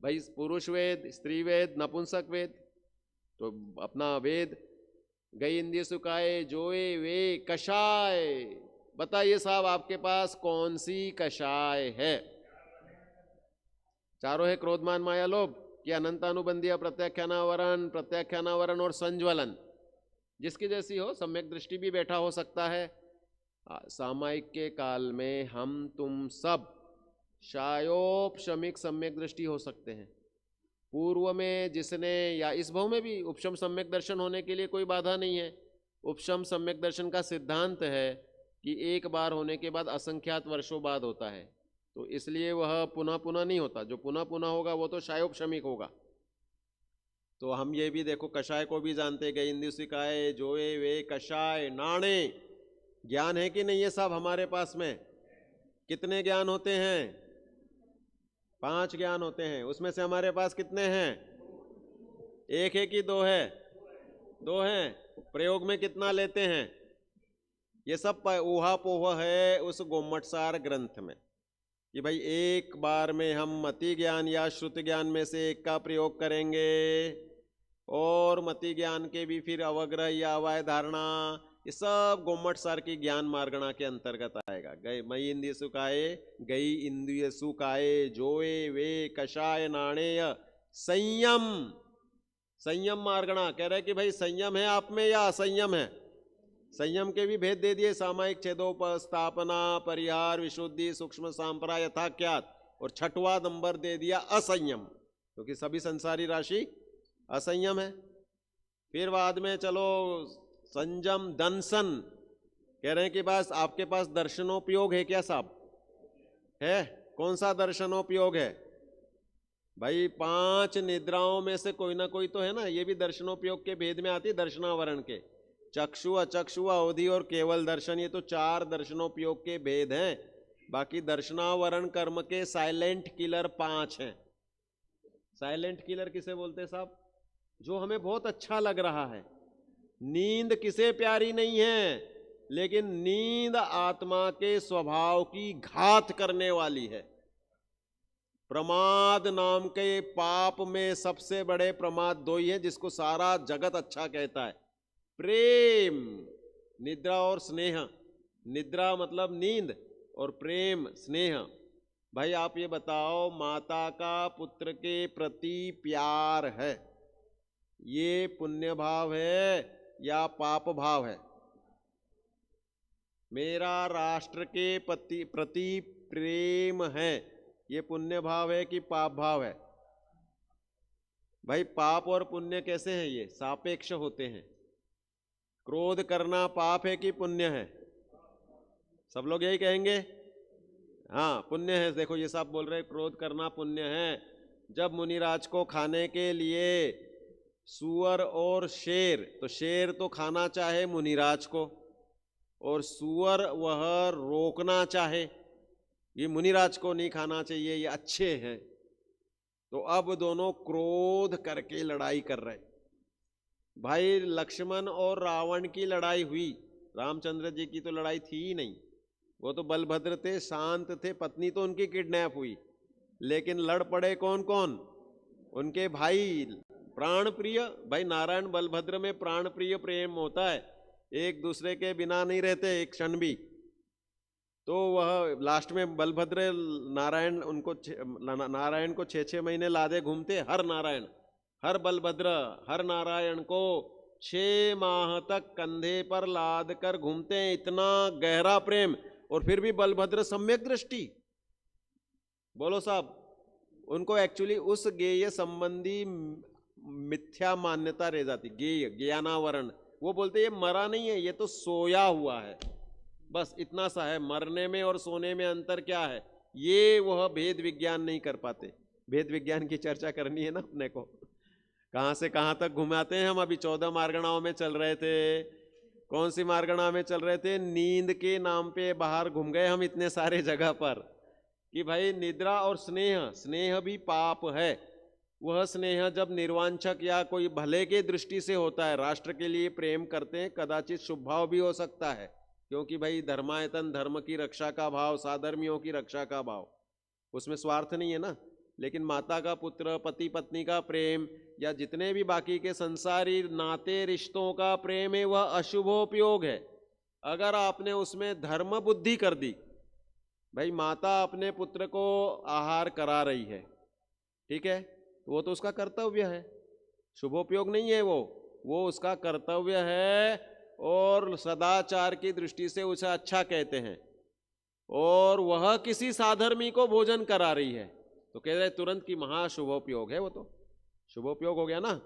भाई पुरुष वेद, स्त्री वेद, नपुंसक वेद। तो अपना वेद गई इंद्रिय सुकाए जोए वे कषाय। बताइए साहब आपके पास कौन सी कषाय है? चारों है, क्रोधमान माया लोभ कि अनंतानुबंधिया प्रत्याख्यानावरण, प्रत्याख्यानावरण और संज्वलन। जिसकी जैसी हो, सम्यक दृष्टि भी बैठा हो सकता है। सामायिक के काल में हम तुम सब शायोपशमिक सम्यक दृष्टि हो सकते हैं। पूर्व में जिसने, या इस भाव में भी उपशम सम्यक दर्शन होने के लिए कोई बाधा नहीं है। उपशम सम्यक दर्शन का सिद्धांत है कि एक बार होने के बाद असंख्यात वर्षों बाद होता है, तो इसलिए वह पुनः पुनः नहीं होता। जो पुनः पुनः होगा वो तो शायोपशमिक होगा। तो हम ये भी देखो कषाय को भी जानते गए, इंद्रियसिकाय जोए वे कषाय नाणे। ज्ञान है कि नहीं है साहब हमारे पास में? कितने ज्ञान होते हैं? 5 ज्ञान होते हैं। उसमें से हमारे पास कितने हैं? 1 है कि 2 है? 2 हैं। प्रयोग में कितना लेते हैं? ये सब ऊहापोह है उस गोमटसार ग्रंथ में कि भाई एक बार में हम मति ज्ञान या श्रुति ज्ञान में से एक का प्रयोग करेंगे, और मति ज्ञान के भी फिर अवग्रह या अवय धारणा, ये सब गोमट सार की ज्ञान मार्गणा के अंतर्गत आएगा। गई मई इंद्रिय सुखाए, गई इंद्रिय सुखाए, जोए वे कषाय नाणेय संयम। संयम मार्गणा कह रहे कि भाई संयम है आप में या असंयम है। संयम के भी भेद दे दिए, सामायिक छेदोपस्थापना, परिहार, विशुद्धि, सूक्ष्म सांप्राय, यथाख्यात। और छठवां नंबर दे दिया असंयम, क्योंकि सभी संसारी राशि असंयम है। फिर बाद में चलो संयम दंशन, कह रहे हैं कि बस आपके पास दर्शनोपयोग है क्या साहब? है। कौन सा दर्शनोपयोग है भाई? 5 निद्राओं में से कोई ना कोई तो है ना, ये भी दर्शनोपयोग के भेद में आती है। दर्शनावरण के चक्षु, अचक्षु, अवधि और केवल दर्शन, ये तो 4 दर्शनोपयोग के भेद हैं। बाकी दर्शनावरण कर्म के साइलेंट किलर 5 हैं। साइलेंट किलर किसे बोलते हैं साहब? जो हमें बहुत अच्छा लग रहा है। नींद किसे प्यारी नहीं है, लेकिन नींद आत्मा के स्वभाव की घात करने वाली है। प्रमाद नाम के पाप में सबसे बड़े प्रमाद 2 ही हैं, जिसको सारा जगत अच्छा कहता है। प्रेम, निद्रा और स्नेह। निद्रा मतलब नींद, और प्रेम स्नेह। भाई आप ये बताओ, माता का पुत्र के प्रति प्यार है, ये पुण्य भाव है या पाप भाव है? मेरा राष्ट्र के प्रति प्रेम है, ये पुण्य भाव है कि पाप भाव है? भाई पाप और पुण्य कैसे हैं? ये सापेक्ष होते हैं। क्रोध करना पाप है कि पुण्य है? सब लोग यही कहेंगे हाँ पुण्य है। देखो ये सब बोल रहे हैं क्रोध करना पुण्य है। जब मुनिराज को खाने के लिए सूअर और शेर, तो शेर तो खाना चाहे मुनिराज को, और सूअर वह रोकना चाहे, ये मुनिराज को नहीं खाना चाहिए, ये अच्छे हैं। तो अब दोनों क्रोध करके लड़ाई कर रहे। भाई लक्ष्मण और रावण की लड़ाई हुई, रामचंद्र जी की तो लड़ाई थी ही नहीं। वो तो बलभद्र थे, शांत थे, पत्नी तो उनकी किडनैप हुई, लेकिन लड़ पड़े कौन कौन? उनके भाई प्राण प्रिय। भाई नारायण बलभद्र में प्राण प्रिय प्रेम होता है, एक दूसरे के बिना नहीं रहते एक क्षण भी। तो वह लास्ट में बलभद्र नारायण नारायण को 6-6 महीने लादे घूमते। हर बलभद्र हर नारायण को 6 माह तक कंधे पर लाद कर घूमते हैं, इतना गहरा प्रेम। और फिर भी बलभद्र सम्यक दृष्टि। बोलो साहब, उनको एक्चुअली उस गेय संबंधी मिथ्या मान्यता रह जाती। गेय, ज्ञानावरण, वो बोलते ये मरा नहीं है, ये तो सोया हुआ है, बस इतना सा है। मरने में और सोने में अंतर क्या है, ये वह भेद विज्ञान नहीं कर पाते। भेद विज्ञान की चर्चा करनी है ना अपने को, कहां से कहां तक घुमाते हैं हम। अभी 14 मार्गणाओं में चल रहे थे। कौन सी मार्गणा में चल रहे थे? नींद के नाम पे बाहर घूम गए हम इतने सारे जगह पर कि भाई निद्रा और स्नेह, स्नेह भी पाप है। वह स्नेह जब निर्वांछक या कोई भले के दृष्टि से होता है, राष्ट्र के लिए प्रेम करते हैं, कदाचित शुभ भाव भी हो सकता है, क्योंकि भाई धर्मायतन, धर्म की रक्षा का भाव, साधर्मियों की रक्षा का भाव, उसमें स्वार्थ नहीं है ना। लेकिन माता का पुत्र, पति पत्नी का प्रेम, या जितने भी बाकी के संसारी नाते रिश्तों का प्रेम है, वह अशुभोपयोग है। अगर आपने उसमें धर्म बुद्धि कर दी, भाई माता अपने पुत्र को आहार करा रही है, ठीक है, तो वो तो उसका कर्तव्य है, शुभोपयोग नहीं है वो उसका कर्तव्य है, और सदाचार की दृष्टि से उसे अच्छा कहते हैं। और वह किसी साधर्मी को भोजन करा रही है, तो कह रहे तुरंत की महाशुभोपयोग है, वो तो शुभोपयोग हो गया ना।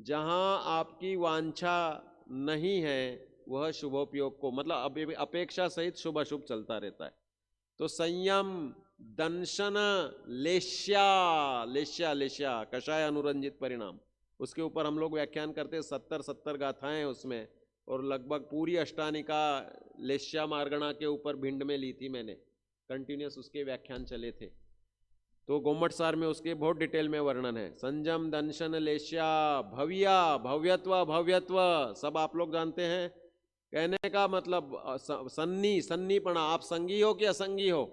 जहां आपकी वांछा नहीं है वह शुभोपयोग को, मतलब अपेक्षा सहित शुभ अशुभ चलता रहता है। तो संयम, दंशन, लेश्या कषाय अनुरंजित परिणाम, उसके ऊपर हम लोग व्याख्यान करते हैं। 70 गाथाएं उसमें, और लगभग पूरी अष्टानिका लेश्या मार्गणा के ऊपर भिंड में ली थी मैंने, कंटिन्यूस उसके व्याख्यान चले थे। तो गोमट सार में उसके बहुत डिटेल में वर्णन है। संयम, दंशन, लेश्या, भव्या, भव्यत्व सब आप लोग जानते हैं। कहने का मतलब सन्नीपना। आप संगी हो कि असंगी हो?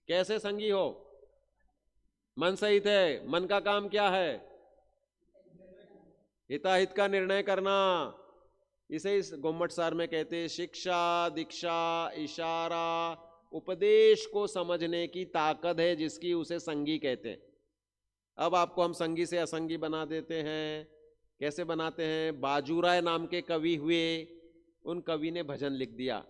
कैसे संगी हो? मन सहित है। मन का काम क्या है? हिताहित का निर्णय करना। इसे इस गोम्मटसार में कहते हैं शिक्षा, दीक्षा, इशारा, उपदेश को समझने की ताकत है जिसकी, उसे संगी कहते हैं। अब आपको हम संगी से असंगी बना देते हैं। कैसे बनाते हैं? बाजूराय नाम के कवि हुए, उन कवि ने भजन लिख दिया,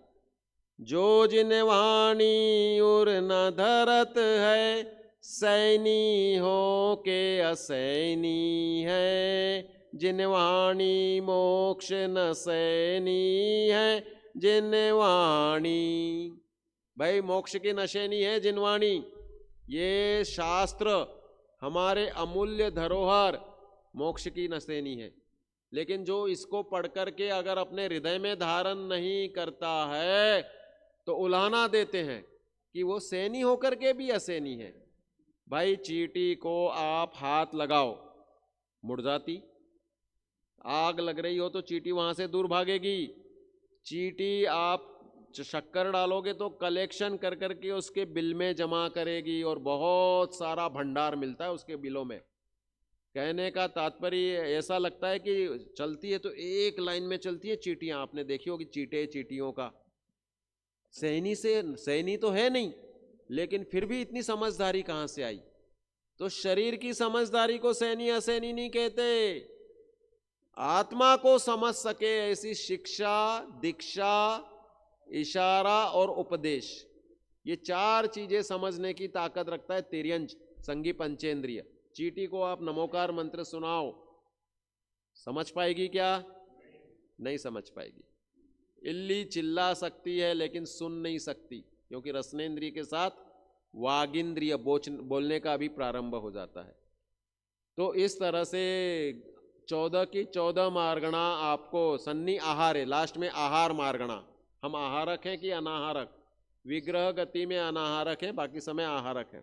जो जिन वाणी उर न धरत है, सैनी हो के असैनी है, जिन वाणी मोक्ष न सैनी है, जिन वाणी। भाई मोक्ष की नशेनी है जिन वाणी। ये शास्त्र हमारे अमूल्य धरोहर मोक्ष की नशेनी है, लेकिन जो इसको पढ़ करके अगर अपने हृदय में धारण नहीं करता है तो उलाहना देते हैं कि वो सैनी होकर के भी असैनी है। भाई चींटी को आप हाथ लगाओ, मुड़ जाती। आग लग रही हो तो चींटी वहां से दूर भागेगी। चींटी आप शक्कर डालोगे तो कलेक्शन कर करके उसके बिल में जमा करेगी, और बहुत सारा भंडार मिलता है उसके बिलों में। कहने का तात्पर्य ऐसा लगता है कि चलती है तो एक लाइन में चलती है चींटियां। आपने देखी होगी चींटे चींटियों का। सैनी तो है नहीं, लेकिन फिर भी इतनी समझदारी कहां से आई? तो शरीर की समझदारी को सैनी असैनी नहीं कहते। आत्मा को समझ सके ऐसी शिक्षा, दीक्षा, इशारा और उपदेश, ये चार चीजें समझने की ताकत रखता है तिर्यंच संगी पंचेंद्रिय। चींटी को आप नमोकार मंत्र सुनाओ, समझ पाएगी क्या? नहीं समझ पाएगी। इल्ली चिल्ला सकती है लेकिन सुन नहीं सकती, क्योंकि रसनेन्द्रिय के साथ वागिंद्रिय बोलने का भी प्रारंभ हो जाता है। तो इस तरह से 14 की 14 मार्गणा आपको सन्नी आहार है। लास्ट में आहार मार्गणा। हम आहारक हैं कि अनाहारक? विग्रह गति में अनाहारक है, बाकी समय आहारक है।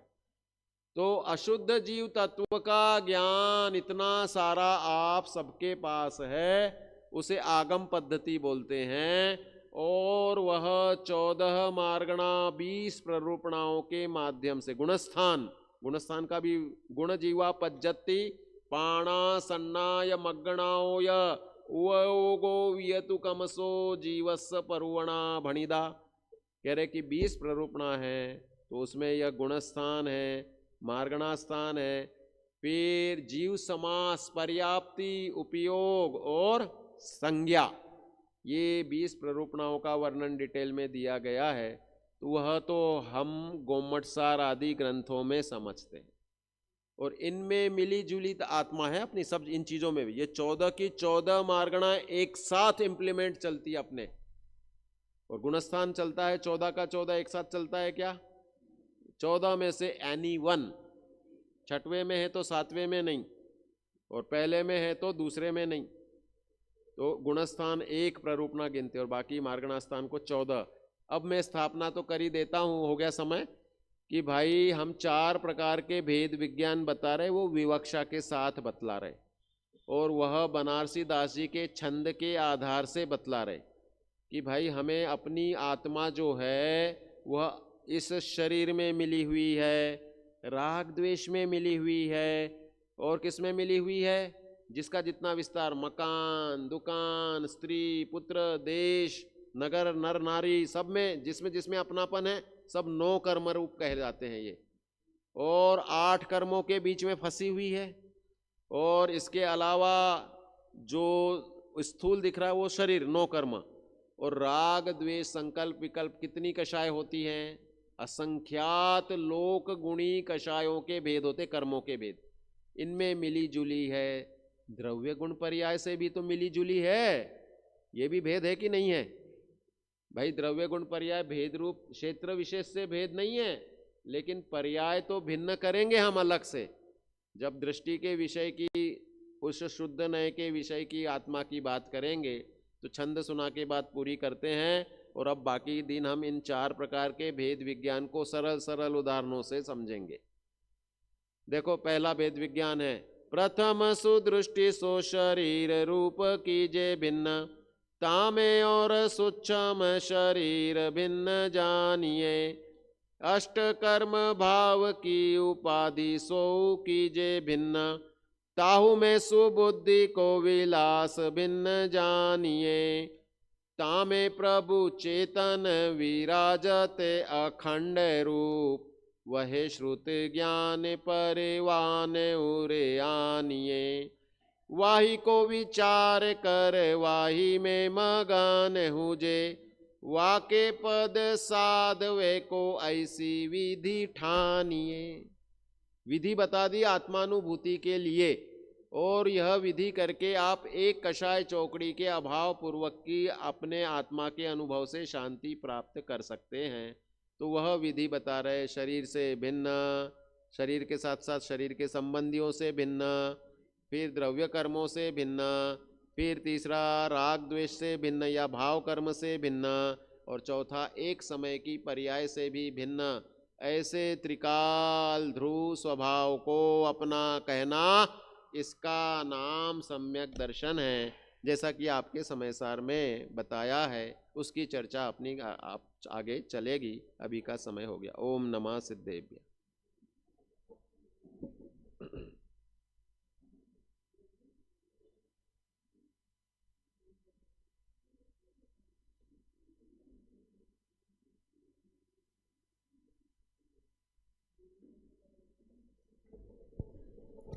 तो अशुद्ध जीव तत्व का ज्ञान इतना सारा आप सबके पास है, उसे आगम पद्धति बोलते हैं। और वह 14 मार्गणा 20 प्ररूपणाओं के माध्यम से गुणस्थान का भी गुण जीवा पज्जति पाणा सन्नाय मग्गणाओ य उवगो वियतु कमसो जीवस्स परुवणा भणिदा। कह रहे कि 20 प्ररूपणा है, तो उसमें यह गुणस्थान है, मार्गणा स्थान है, फिर जीव समास, पर्याप्ति, उपयोग और संज्ञा, ये 20 प्ररूपणाओं का वर्णन डिटेल में दिया गया है। तो वह तो हम गोम्मटसार आदि ग्रंथों में समझते हैं, और इनमें मिली जुली आत्मा है अपनी सब इन चीजों में भी। ये 14 की 14 मार्गणा एक साथ इंप्लीमेंट चलती है अपने, और गुणस्थान चलता है 14 का 14 एक साथ चलता है क्या? 14 में से एनी वन, छठवें में है तो सातवें में नहीं, और पहले में है तो दूसरे में नहीं। तो गुणस्थान एक प्ररूपणा गिनते और बाकी मार्गणा स्थान को 14। अब मैं स्थापना तो कर ही देता हूं, हो गया समय, कि भाई हम 4 प्रकार के भेद विज्ञान बता रहे, वो विवक्षा के साथ बतला रहे, और वह बनारसी दास जी के छंद के आधार से बतला रहे कि भाई हमें अपनी आत्मा जो है वह इस शरीर में मिली हुई है, राग द्वेष में मिली हुई है, और किस में मिली हुई है? जिसका जितना विस्तार, मकान, दुकान, स्त्री, पुत्र, देश, नगर, नर नारी, सब में जिसमें जिसमें अपनापन है, सब 9 कर्म रूप कहे जाते हैं ये। और 8 कर्मों के बीच में फंसी हुई है, और इसके अलावा जो स्थूल दिख रहा है वो शरीर 9 कर्म, और राग द्वेष संकल्प विकल्प कितनी कषाय होती हैं? असंख्यात लोक गुणी कषायों के भेद होते, कर्मों के भेद, इनमें मिली जुली है। द्रव्य गुण पर्याय से भी तो मिली जुली है, ये भी भेद है कि नहीं है? भाई द्रव्य गुण पर्याय भेद रूप क्षेत्र विशेष से भेद नहीं है, लेकिन पर्याय तो भिन्न करेंगे हम अलग से। जब दृष्टि के विषय की, उस शुद्ध नय के विषय की, आत्मा की बात करेंगे तो छंद सुना के बात पूरी करते हैं। और अब बाकी दिन हम इन 4 प्रकार के भेद विज्ञान को सरल सरल उदाहरणों से समझेंगे। देखो पहला भेद विज्ञान है, प्रथम सुदृष्टि सो शरीर रूप कीजे भिन्न, तामे और सूक्ष्म शरीर भिन्न जानिए, अष्ट कर्म भाव की उपाधि सो कीजे भिन्न, ताहु में सुबुद्धि को विलास भिन्न जानिए, तामे प्रभु चेतन विराजते अखंड रूप, वह श्रुत ज्ञान परिवान उरे आनिए। वाही को विचार कर वाही में मगन हुजे, वाके पद साधवे को ऐसी विधि ठानिए। विधि बता दी आत्मानुभूति के लिए, और यह विधि करके आप एक कषाय चौकड़ी के अभाव पूर्वक की अपने आत्मा के अनुभव से शांति प्राप्त कर सकते हैं। तो वह विधि बता रहे, शरीर से भिन्न, शरीर के साथ साथ शरीर के संबंधियों से भिन्न, फिर द्रव्य कर्मों से भिन्न, फिर तीसरा राग द्वेष से भिन्न या भाव कर्म से भिन्न, और चौथा एक समय की पर्याय से भी भिन्न। ऐसे त्रिकाल ध्रुव स्वभाव को अपना कहना, इसका नाम सम्यक दर्शन है। जैसा कि आपके समय सार में बताया है, उसकी चर्चा अपनी आप आगे चलेगी। अभी का समय हो गया। ओम नमः सिद्धेभ्य।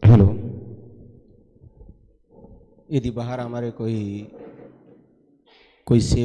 हेलो, यदि बाहर हमारे कोई सेवा